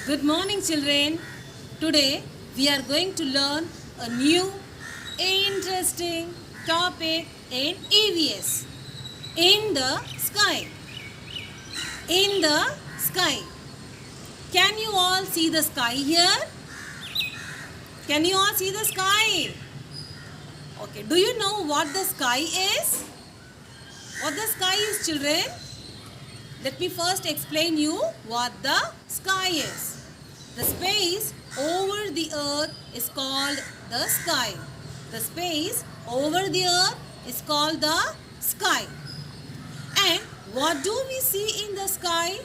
Good morning, children. Today we are going to learn a new interesting topic in EVS. In the sky. In the sky. Can you all see the sky here? Can you all see the sky? Okay, do you know what the sky is? What the sky is, children? Let me first explain you what the sky is. The space over the earth is called the sky. The space over the earth is called the sky. And what do we see in the sky?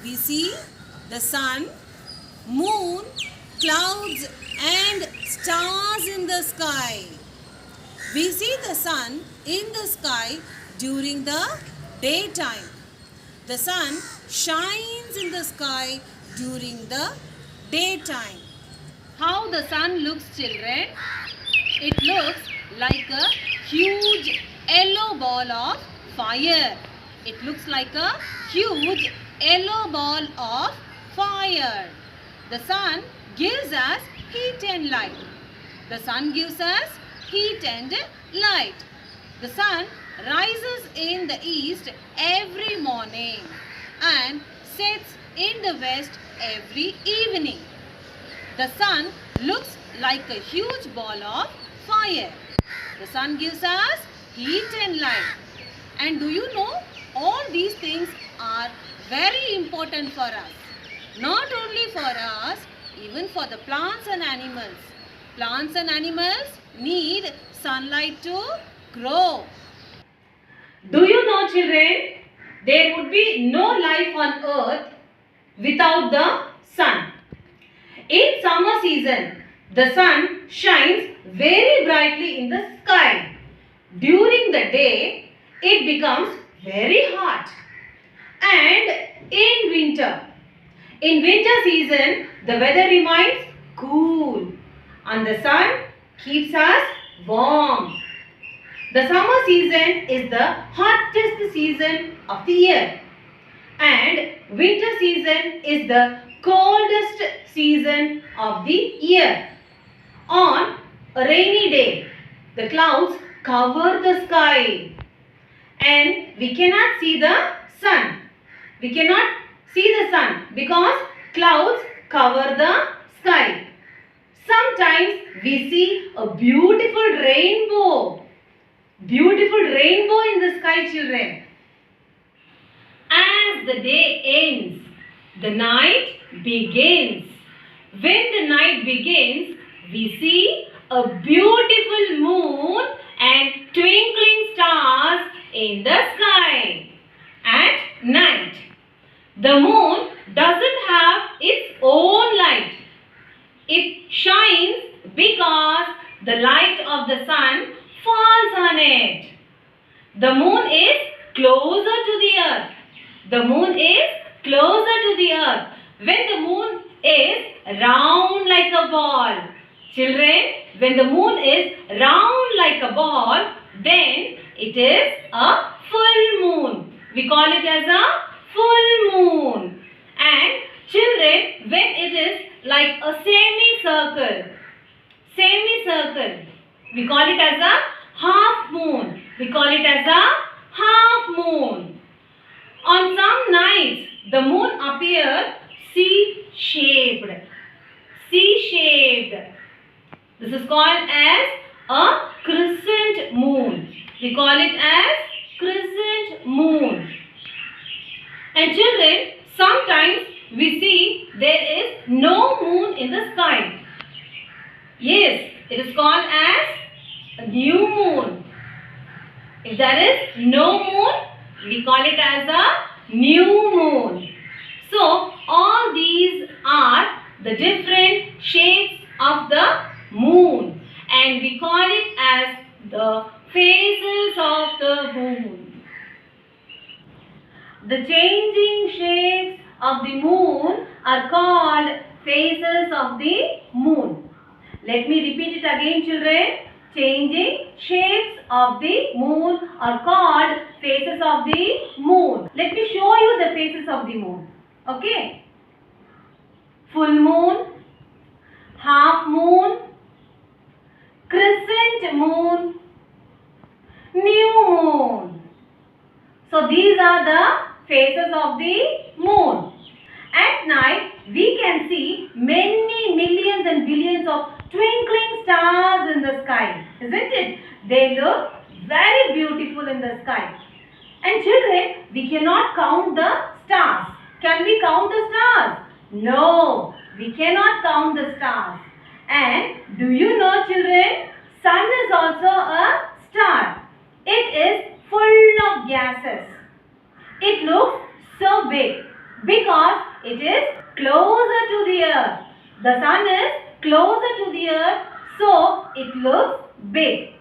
We see the sun, moon, clouds and stars in the sky. We see the sun in the sky during the daytime. The sun shines in the sky during the daytime. How the sun looks, children? It looks like a huge yellow ball of fire. It looks like a huge yellow ball of fire. The sun gives us heat and light. The sun gives us heat and light. The sun rises in the east every morning and sets in the west every evening. The sun looks like a huge ball of fire. The sun gives us heat and light. And do you know, all these things are very important for us. Not only for us, even for the plants and animals. Plants and animals need sunlight to grow. Do you know, children, there would be no life on earth without the sun. In summer season, the sun shines very brightly in the sky. During the day, it becomes very hot. And in winter season, the weather remains cool and the sun keeps us warm. The summer season is the hottest season of the year and winter season is the coldest season of the year. On a rainy day, the clouds cover the sky and we cannot see the sun. We cannot see the sun because clouds cover the sky. Sometimes we see a beautiful rainbow. Beautiful rainbow in the sky, children. As the day ends, the night begins. When the night begins, we see a beautiful moon and twinkling stars in the sky. At night, the moon doesn't have its own light. It shines because the light of the sun falls on it. The moon is closer to the earth. The moon is closer to the earth. When the moon is round like a ball. Children, when the moon is round like a ball, then it is a full moon. We call it as a full moon. And children, when it is like a semicircle, we call it as a half moon. We call it as a half moon. On some nights, the moon appears C-shaped. This is called as a crescent moon. We call it as crescent moon. And children, sometimes we see there is no moon in the sky. Yes, it is called as a new moon. If there is no moon, we call it as a new moon. So, all these are the different shapes of the moon and we call it as the phases of the moon. The changing shapes of the moon are called phases of the moon. Let me repeat it again, children. Changing shapes of the moon are called phases of the moon. Let me show you the phases of the moon. Okay. full moon, half moon, crescent moon, new moon. So these are the phases of the moon. At night, we can see many millions and billions of twinkling stars in the sky, isn't it? They look very beautiful in the sky. And children, we cannot count the stars. Can we count the stars? No, we cannot count the stars. And do you know, children, sun is also a star. It is full of gases. It looks so big because it is closer to the earth. The sun is closer to the earth, so it looks big.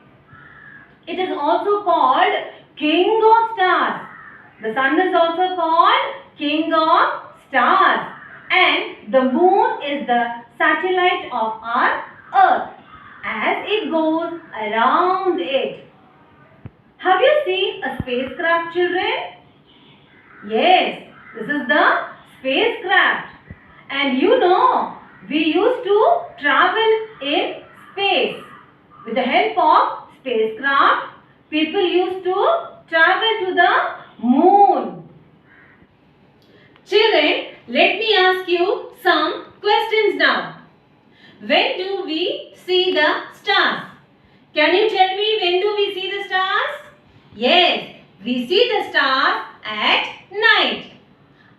It is also called King of Stars. The sun is also called King of Stars. And the moon is the satellite of our earth as it goes around it. Have you seen a spacecraft, children? Yes, this is the spacecraft. And you know, we used to travel in space. With the help of spacecraft, people used to travel to the moon. Children, let me ask you some questions now. When do we see the stars? Can you tell me when do we see the stars? Yes, we see the stars at night.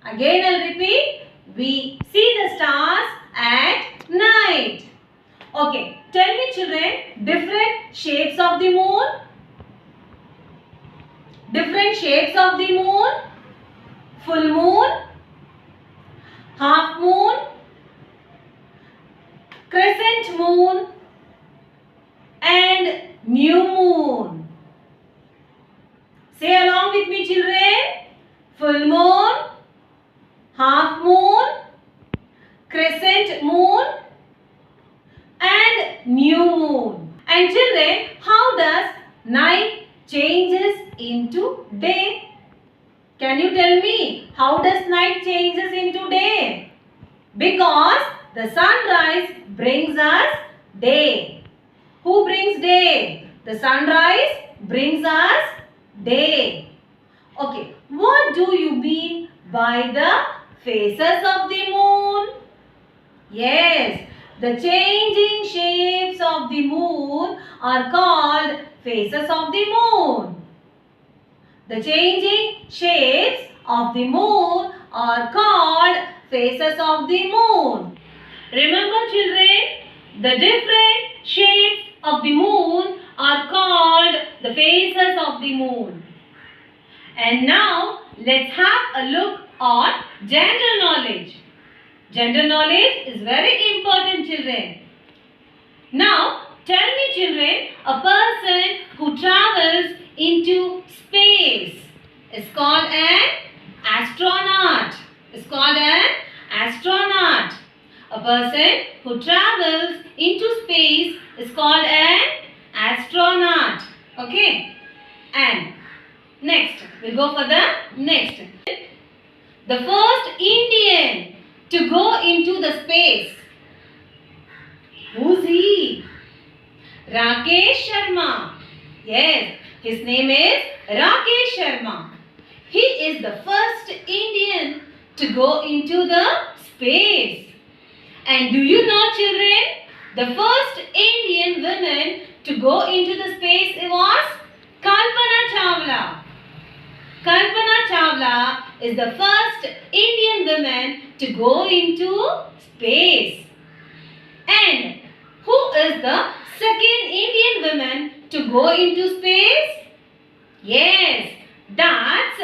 Again I'll repeat. We see the stars at night. Okay, tell me children, different shapes of the moon. Different shapes of the moon. Full moon, half moon, crescent moon and new moon. Say along with me children. Full moon, half moon, crescent moon and new moon. And children, how does night changes into day? Can you tell me how does night changes into day? Because the sunrise brings us day. Who brings day? The sunrise brings us day. Okay, what do you mean by the phases of the moon? Yes, the changing shapes of the moon are called phases of the moon. The changing shapes of the moon are called phases of the moon. Remember children, the different shapes of the moon are called the phases of the moon. And now let's have a look on general knowledge. General knowledge is very important children. Now tell me children, a person who travels into space is called an astronaut. Is called an astronaut. A person who travels into space is called an astronaut. Okay. And next, we'll go for the next. The first Indian to go into the space. Who's he? Rakesh Sharma. Yes, his name is Rakesh Sharma. He is the first Indian to go into the space. And do you know children, the first Indian woman to go into the space was Kalpana Chawla. Kalpana Chawla is the first Indian woman to go into space. And who is the second Indian woman to go into space? Yes, that's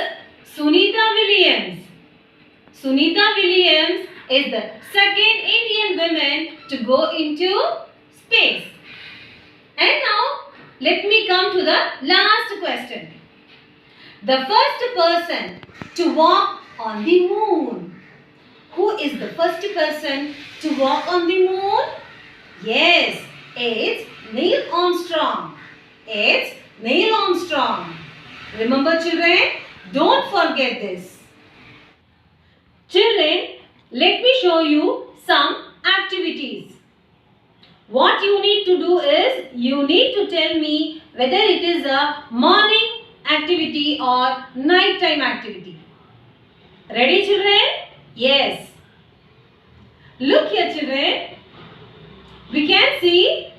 Sunita Williams. Sunita Williams is the second Indian woman to go into space. And now, let me come to the last question. The first person to walk on the moon. Who is the first person to walk on the moon? Yes, it's Neil Armstrong. It's Neil Armstrong. Remember children, don't forget this. Children, let me show you some activities. What you need to do is, you need to tell me whether it is a morning activity or night time activity. Ready, children? Yes. Look here, children. We can see,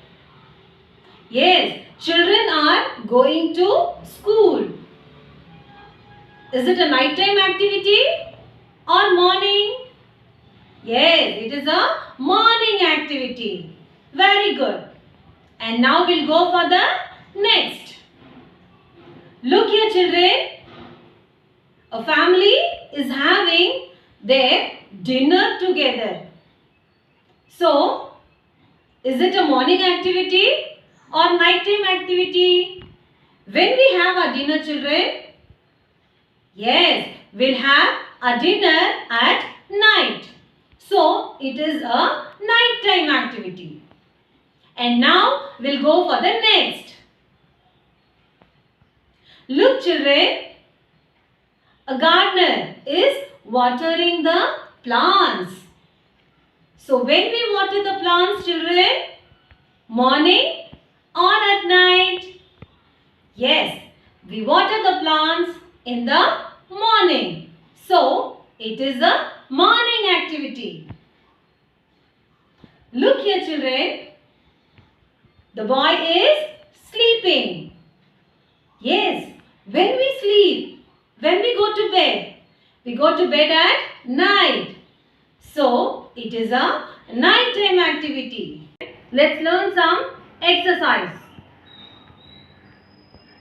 yes, children are going to school. Is it a night time activity or morning? Yes, it is a morning activity. Very good. And now we'll go for the next. Look here, children. A family is having their dinner together. So, is it a morning activity or nighttime activity? When we have our dinner, children? Yes, we'll have a dinner at night. So, it is a nighttime activity. And now, we'll go for the next. Look, children. A gardener is watering the plants. So, when we water the plants, children? Morning or at night? Yes, we water the plants in the morning. So, it is a morning activity. Look here, children. The boy is sleeping. Yes, when we sleep, when we go to bed at night. So, it is a nighttime activity. Let's learn some exercise.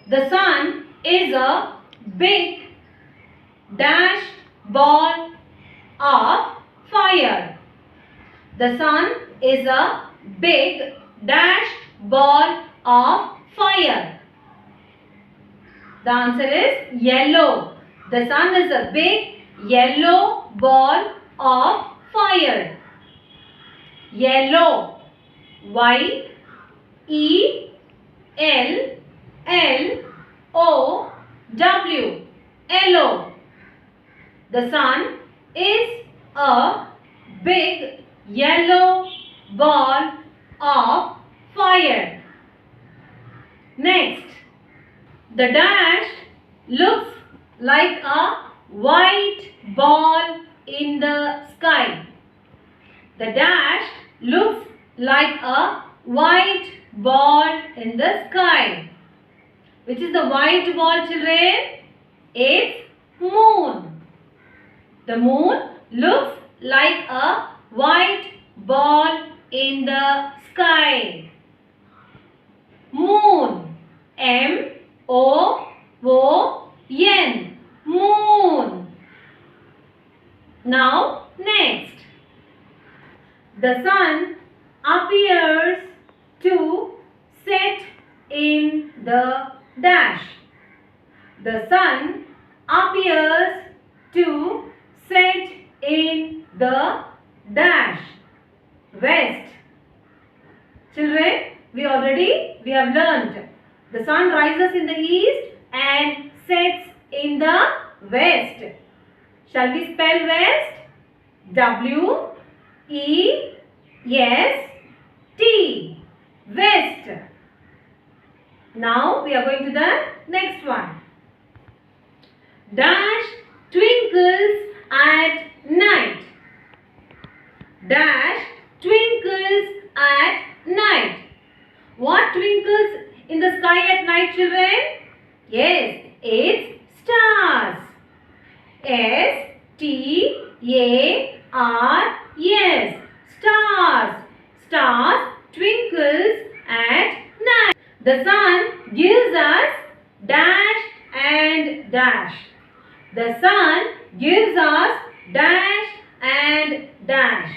The sun is a big dash ball of fire. The sun is a big dash ball of fire. The answer is yellow. The sun is a big yellow ball of fire. Yellow. Y E L L O W. Yellow. The sun is a big yellow ball of fire. Next, the dash looks like a white ball in the sky. The dash looks like a white ball in the sky. Which is the white ball, children? It's moon. The moon looks like a white ball in the sky. Moon. M-O-O-N. Moon. Now, next. The sun appears to set in the dash. The sun appears to set in the dash. West. Children, we have learned. The sun rises in the east and sets in the west. Shall we spell west? W-E-S-T. West. Now we are going to the next one. Dash twinkles at night. Dash twinkles at night. What twinkles in the sky at night, children? Yes, it's stars. S-T-A-R-S. Stars. Stars twinkles at night. The sun gives us dash and dash. The sun gives us dash and dash.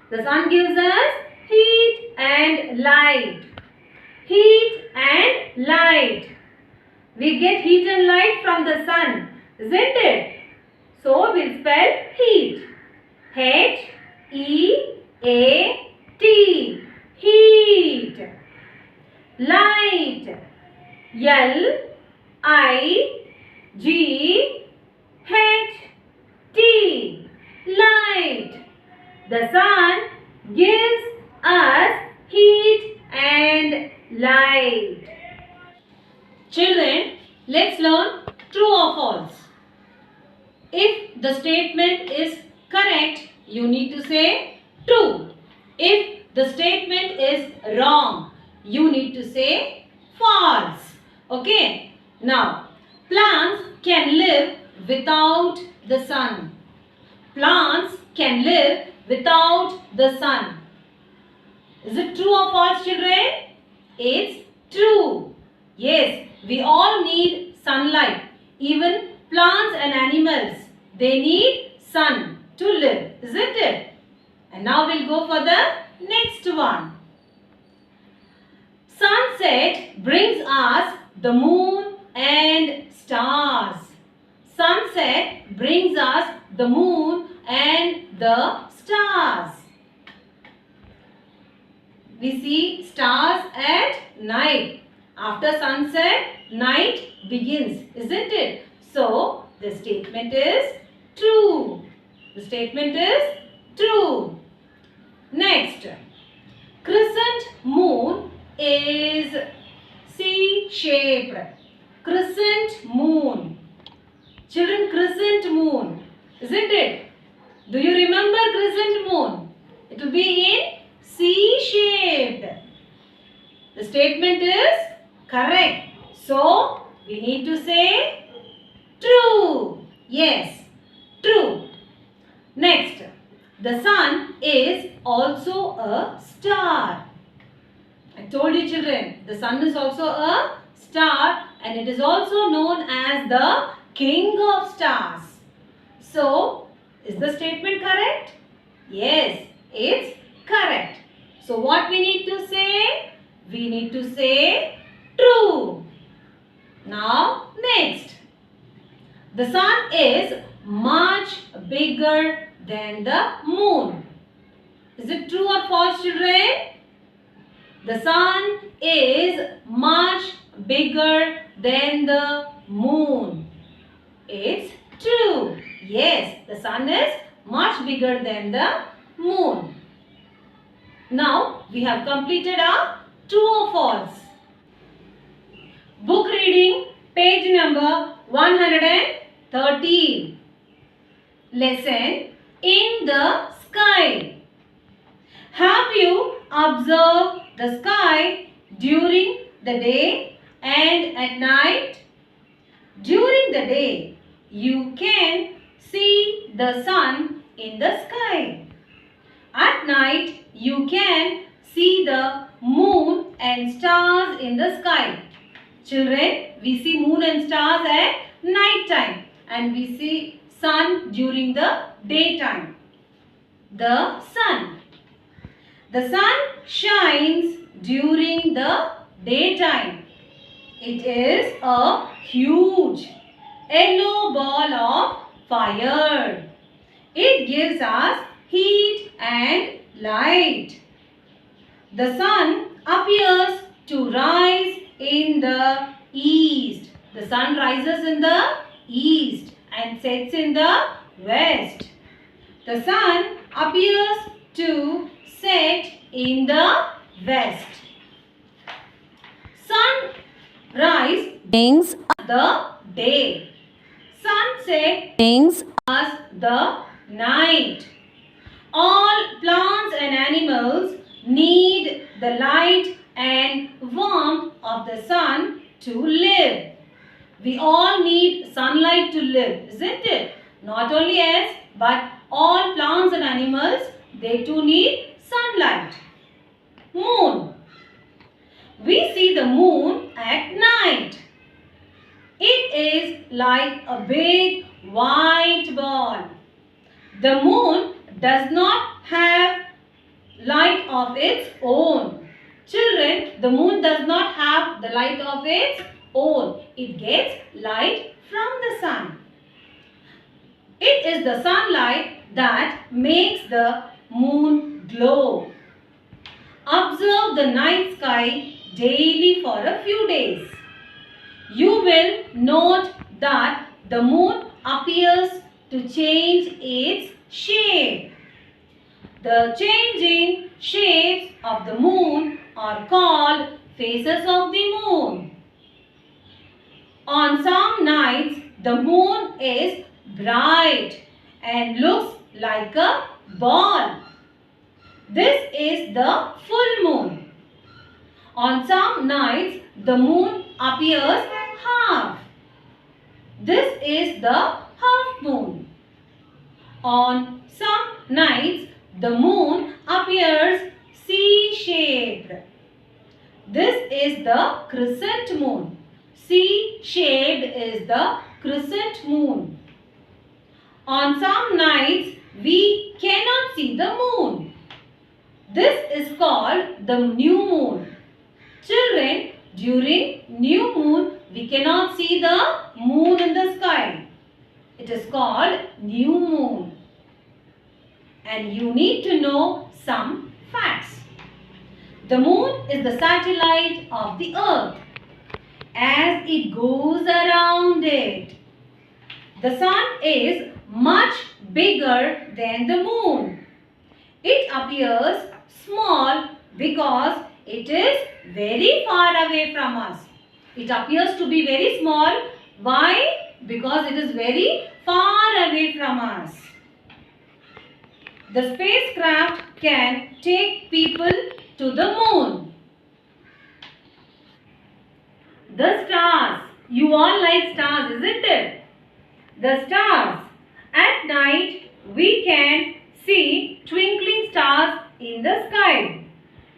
The sun gives us heat and light. Heat and light. We get heat and light from the sun, isn't it? So we'll spell heat. H-E-A-T. Heat. Light. L-I-G-H-T. Light. The sun gives us heat and light. Children, let's learn true or false. If the statement is correct, you need to say true. If the statement is wrong, you need to say false. Okay. Now, plants can live without the sun. Plants can live without the sun. Is it true or false, children? It's true. Yes, we all need sunlight. Even plants and animals, they need sun to live, isn't it? And now we'll go for the next one. Sunset brings us the moon and stars. Sunset brings us the moon and the stars. We see stars at night. After sunset, night begins, isn't it? So, the statement is true. The statement is true. Next, crescent moon is C-shaped. Crescent moon. Children, crescent moon, isn't it? Do you remember crescent moon? It will be in C-shaped. The statement is correct. So, we need to say true. Yes, true. Next, the sun is also a star. I told you, children, the sun is also a star and it is also known as the king of stars. So, is the statement correct? Yes, it's correct. So, what we need to say? We need to say true. Now, next. The sun is much bigger than the moon. Is it true or false, children? The sun is much bigger than the moon. It's true. Yes, the sun is much bigger than the moon. Now, we have completed our true or false. Book reading, page number 113. Lesson in the sky. Have you observed the sky during the day and at night? During the day, you can see the sun in the sky. At night, you can see the moon and stars in the sky. Children, we see moon and stars at night time and we see sun during the daytime. The sun. The sun shines during the daytime. It is a huge yellow ball of fire. It gives us heat and light. The sun appears to rise in the east. The sun rises in the east and sets in the west. The sun appears to set in the west. Sunrise brings the day. Sunset brings us the night. All plants and animals need the light and warmth of the sun to live. We all need sunlight to live, isn't it? Not only us, but all plants and animals, they too need sunlight. Moon. We see the moon at night. It is like a big white ball. The moon does not have light of its own. Children, the moon does not have the light of its own. It gets light from the sun. It is the sunlight that makes the moon glow. Observe the night sky daily for a few days. You will note that the moon appears to change its shape. The changing shapes of the moon are called phases of the moon. On some nights, the moon is bright and looks like a ball. This is the full moon. On some nights, the moon appears half. This is the half moon. On some nights, the moon appears C-shaped. This is the crescent moon. C-shaped is the crescent moon. On some nights, we cannot see the moon. This is called the new moon. Children, during new moon, we cannot see the moon in the sky. It is called new moon. And you need to know some facts. The moon is the satellite of the earth. As it goes around it, the sun is much bigger than the moon. It appears small because it is very far away from us. It appears to be very small. Why? Because it is very far away from us. The spacecraft can take people to the moon. The stars. You all like stars, isn't it? The stars. At night, we can see twinkling stars in the sky.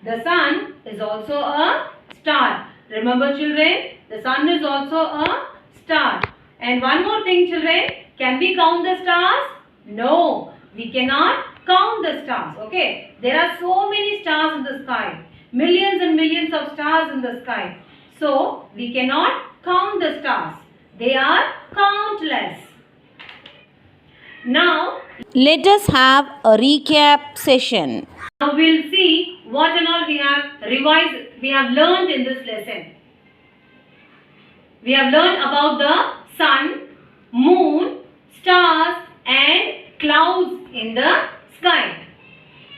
The sun is also a star. Remember children, the sun is also a star. And one more thing children, can we count the stars? No, we cannot count the stars. Okay, there are so many stars in the sky. Millions and millions of stars in the sky. So, we cannot count the stars. They are countless. Now, let us have a recap session. Now we'll see what and all we have revised, we have learned in this lesson. We have learned about the sun, moon, stars and clouds in the sky.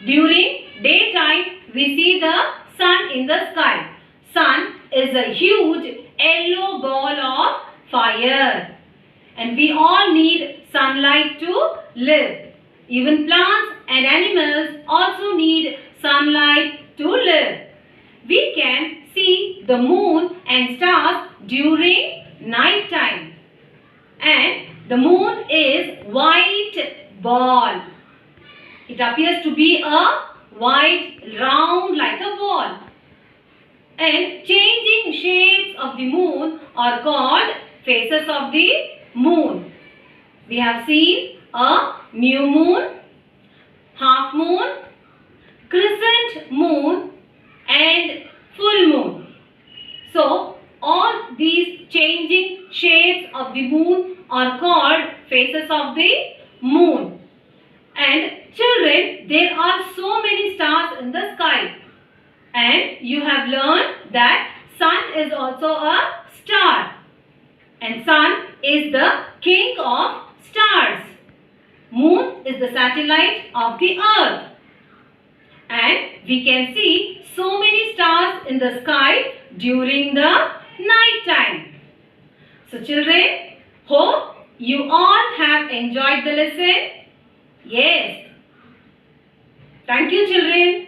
During daytime, we see the sun in the sky. Sun is a huge yellow ball of fire. And we all need sunlight to live. Even plants and animals also need sunlight to live. We can see the moon and stars during night time. And the moon is white ball. It appears to be a white round like a ball. And changing shapes of the moon are called phases of the moon. We have seen a new moon, half moon, crescent moon and full moon. So, all these changing shapes of the moon are called phases of the moon. And children, there are so many stars in the sky. And you have learned that sun is also a star. And sun is the king of stars. Moon is the satellite of the earth. And we can see so many stars in the sky during the night time. So children, hope you all have enjoyed the lesson. Yes. Thank you children.